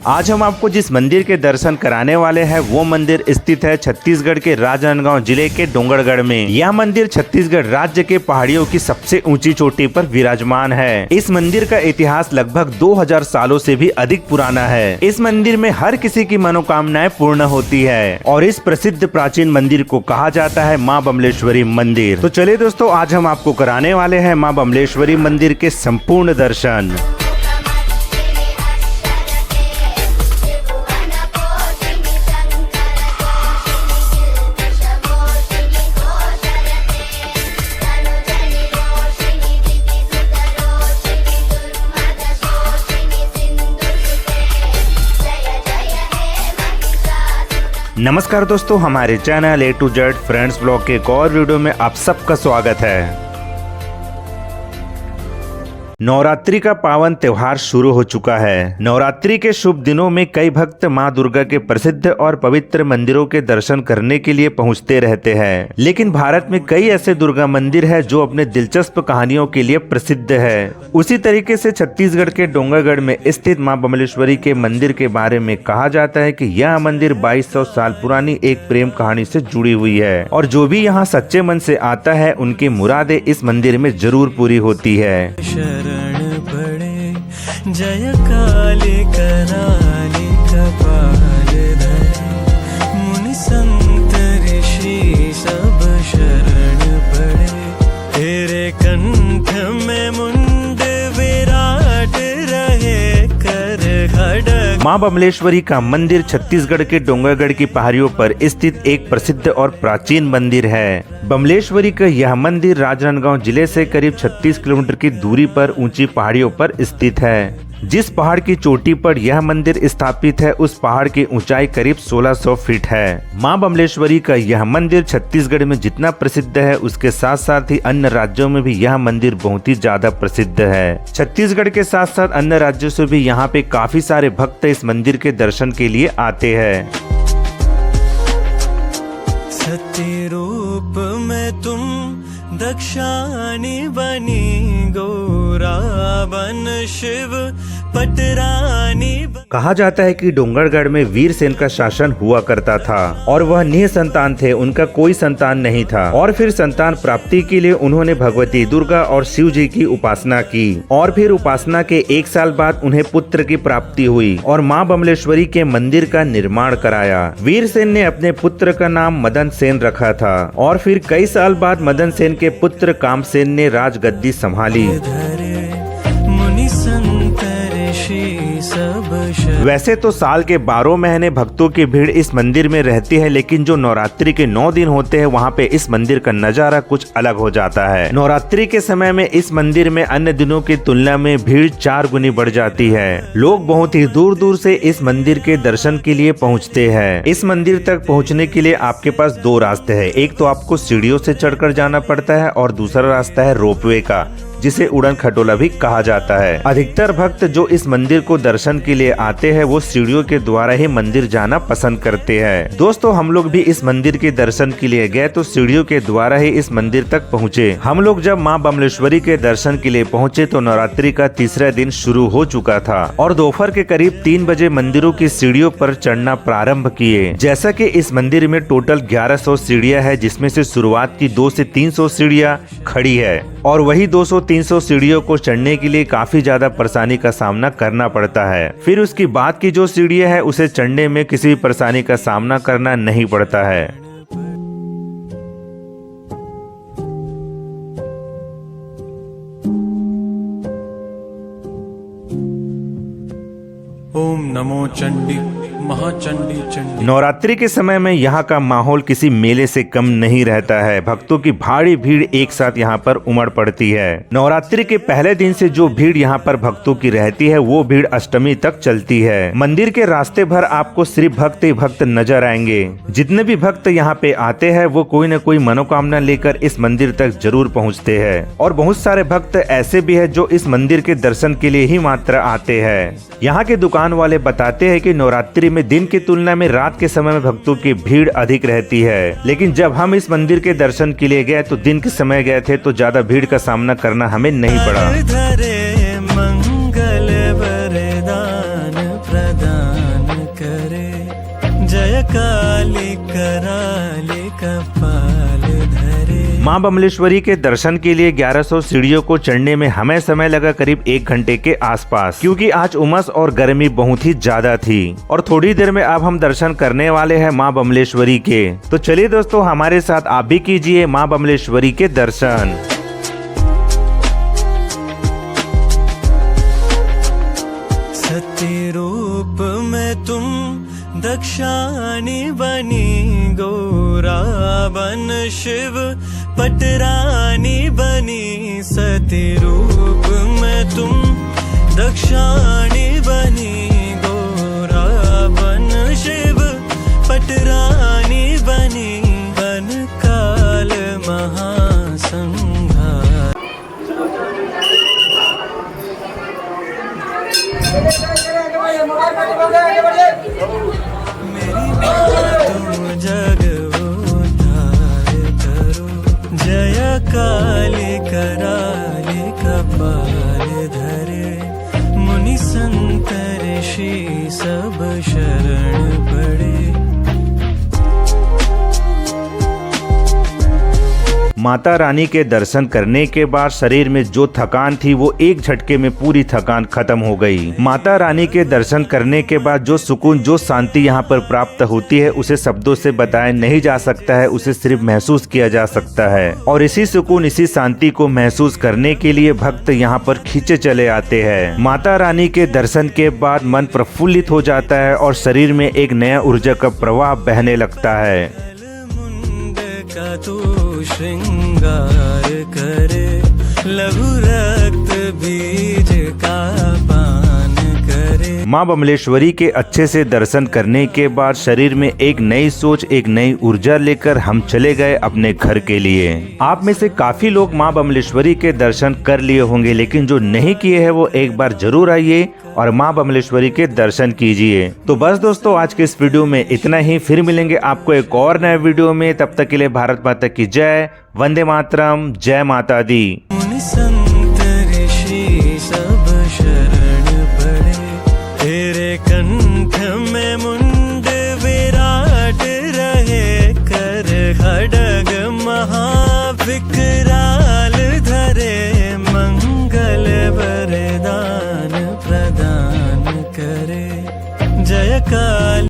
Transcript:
आज हम आपको जिस मंदिर के दर्शन कराने वाले हैं वो मंदिर स्थित है छत्तीसगढ़ के राजनांदगांव जिले के डोंगरगढ़ में। यह मंदिर छत्तीसगढ़ राज्य के पहाड़ियों की सबसे ऊंची चोटी पर विराजमान है। इस मंदिर का इतिहास लगभग 2000 सालों से भी अधिक पुराना है। इस मंदिर में हर किसी की मनोकामनाएं पूर्ण होती है और इस प्रसिद्ध प्राचीन मंदिर को कहा जाता है माँ बमलेश्वरी मंदिर। तो चलिए दोस्तों, आज हम आपको कराने वाले हैं माँ बमलेश्वरी मंदिर के संपूर्ण दर्शन। नमस्कार दोस्तों, हमारे channel A to Z friends blog के एक और वीडियो में आप सबका स्वागत है। नवरात्रि का पावन त्योहार शुरू हो चुका है। नवरात्रि के शुभ दिनों में कई भक्त मां दुर्गा के प्रसिद्ध और पवित्र मंदिरों के दर्शन करने के लिए पहुंचते रहते हैं। लेकिन भारत में कई ऐसे दुर्गा मंदिर है जो अपने दिलचस्प कहानियों के लिए प्रसिद्ध है। उसी तरीके से छत्तीसगढ़ के डोंगरगढ़ में स्थित मां बमलेश्वरी के मंदिर के बारे में कहा जाता है कि यह मंदिर 2200 साल पुरानी एक प्रेम कहानी से जुड़ी हुई है और जो भी यहाँ सच्चे मन से आता है उनकी मुरादें इस मंदिर में जरूर पूरी होती है। जय काली कराली कपाल धरे, मुनि संत ऋषि सब शरण पड़े, तेरे कंठ में मुंड विराट रहे कर खड़ग। माँ बमलेश्वरी का मंदिर छत्तीसगढ़ के डोंगरगढ़ की पहाड़ियों पर स्थित एक प्रसिद्ध और प्राचीन मंदिर है। बमलेश्वरी का यह मंदिर राजनांदगांव जिले से करीब 36 किलोमीटर की दूरी पर ऊंची पहाड़ियों पर स्थित है। जिस पहाड़ की चोटी पर यह मंदिर स्थापित है उस पहाड़ की ऊंचाई करीब 1600 फीट है। माँ बमलेश्वरी का यह मंदिर छत्तीसगढ़ में जितना प्रसिद्ध है उसके साथ साथ ही अन्य राज्यों में भी यह मंदिर बहुत ही ज्यादा प्रसिद्ध है। छत्तीसगढ़ के साथ साथ अन्य राज्यों से भी यहाँ पे काफी सारे भक्त इस मंदिर के दर्शन के लिए आते हैं। सत्य रूप में तुम दक्षाणी बनी, गौरा बन शिव पटरानी। कहा जाता है कि डोंगरगढ़ में वीरसेन का शासन हुआ करता था और वह निसंतान थे, उनका कोई संतान नहीं था और फिर संतान प्राप्ति के लिए उन्होंने भगवती दुर्गा और शिव जी की उपासना की और फिर उपासना के 1 साल बाद उन्हें पुत्र की प्राप्ति हुई और माँ बमलेश्वरी के मंदिर का निर्माण कराया। वीरसेन ने अपने पुत्र का नाम मदन सेन रखा था और फिर कई साल बाद मदन सेन के पुत्र कामसेन ने राजगद्दी संभाली। वैसे तो साल के 12 महीने भक्तों की भीड़ इस मंदिर में रहती है, लेकिन जो नवरात्रि के 9 दिन होते हैं वहाँ पे इस मंदिर का नजारा कुछ अलग हो जाता है। नवरात्रि के समय में इस मंदिर में अन्य दिनों की तुलना में भीड़ 4 गुनी बढ़ जाती है। लोग बहुत ही दूर दूर से इस मंदिर के दर्शन के लिए पहुँचते हैं। इस मंदिर तक पहुँचने के लिए आपके पास 2 रास्ते है। एक तो आपको सीढ़ियों से चढ़कर जाना पड़ता है और दूसरा रास्ता है रोपवे का, जिसे उड़न खटोला भी कहा जाता है। अधिकतर भक्त जो इस मंदिर को दर्शन के लिए आते हैं वो सीढ़ियों के द्वारा ही मंदिर जाना पसंद करते हैं। दोस्तों, हम लोग भी इस मंदिर के दर्शन के लिए गए तो सीढ़ियों के द्वारा ही इस मंदिर तक पहुँचे। हम लोग जब माँ बमलेश्वरी के दर्शन के लिए पहुँचे तो नवरात्रि का तीसरा दिन शुरू हो चुका था और दोपहर के करीब 3 बजे मंदिरों की सीढ़ियों पर चढ़ना प्रारंभ किए। जैसा कि इस मंदिर में टोटल 1100 सीढ़ियाँ है, जिसमें से शुरुआत की 200 से 300 सीढ़ियाँ खड़ी है और वही 200-300 सीढ़ियों को चढ़ने के लिए काफी ज्यादा परेशानी का सामना करना पड़ता है। फिर उसकी बाद की जो सीढ़ियां है उसे चढ़ने में किसी भी परेशानी का सामना करना नहीं पड़ता है। ओम नमो चंडी महाचंडी चंडी। नवरात्रि के समय में यहाँ का माहौल किसी मेले से कम नहीं रहता है। भक्तों की भारी भीड़ एक साथ यहाँ पर उमड़ पड़ती है। नवरात्रि के पहले दिन से जो भीड़ यहाँ पर भक्तों की रहती है वो भीड़ अष्टमी तक चलती है। मंदिर के रास्ते भर आपको सिर्फ भक्त ही भक्त नजर आएंगे। जितने भी भक्त यहाँ पे आते हैं वो कोई न कोई मनोकामना लेकर इस मंदिर तक जरूर पहुँचते हैं और बहुत सारे भक्त ऐसे भी है जो इस मंदिर के दर्शन के लिए ही मात्र आते हैं। यहाँ के दुकान वाले बताते हैं कि नवरात्रि में दिन की तुलना में रात के समय में भक्तों की भीड़ अधिक रहती है, लेकिन जब हम इस मंदिर के दर्शन के लिए गए तो दिन के समय गए थे तो ज्यादा भीड़ का सामना करना हमें नहीं पड़ा। मंगल वरदान प्रदान करे, जय काली कराले कपाल धरे। मां बमलेश्वरी के दर्शन के लिए 1100 सीढ़ियों को चढ़ने में हमें समय लगा करीब 1 घंटे के आसपास, क्योंकि आज उमस और गर्मी बहुत ही ज्यादा थी। और थोड़ी देर में अब हम दर्शन करने वाले हैं मां बमलेश्वरी के। तो चलिए दोस्तों, हमारे साथ आप भी कीजिए मां बमलेश्वरी के दर्शन। सती रूप में तुम दक्षाणी बनी, गौरा बन शिव पटरानी बनी। सती रूप में तुम दक्षाणी बनी, गौरा बन शिव पटरानी बनी। बन काल महासंहार। मेरी तुम जग उद्धार करो, जय काली कराले कपाल धरे। मुनि संत ऋषि सब शरण पड़े। माता रानी के दर्शन करने के बाद शरीर में जो थकान थी वो एक झटके में पूरी थकान खत्म हो गई। माता रानी के दर्शन करने के बाद जो सुकून, जो शांति यहाँ पर प्राप्त होती है उसे शब्दों से बताया नहीं जा सकता है, उसे सिर्फ महसूस किया जा सकता है। और इसी सुकून, इसी शांति को महसूस करने के लिए भक्त यहाँ पर खींचे चले आते हैं। माता रानी के दर्शन के बाद मन प्रफुल्लित हो जाता है और शरीर में एक नया ऊर्जा का प्रवाह बहने लगता है। का तू श्रृंगार करे, लघु रक्त बीज का पान करे। मां बमलेश्वरी के अच्छे से दर्शन करने के बाद शरीर में एक नई सोच, एक नई ऊर्जा लेकर हम चले गए अपने घर के लिए। आप में से काफी लोग मां बमलेश्वरी के दर्शन कर लिए होंगे, लेकिन जो नहीं किए हैं वो एक बार जरूर आइए और मां बमलेश्वरी के दर्शन कीजिए। तो बस दोस्तों, आज के इस वीडियो में इतना ही। फिर मिलेंगे आपको एक और नए वीडियो में। तब तक के लिए भारत माता की जय, वंदे मातरम, जय माता दी। मुनि संत ऋषि सब शरण पड़े, तेरे कंठ में मुंड विराट रहे। कर खड्ग महाविकराल धरे, मंगल वरदान प्रदान करे। जय काल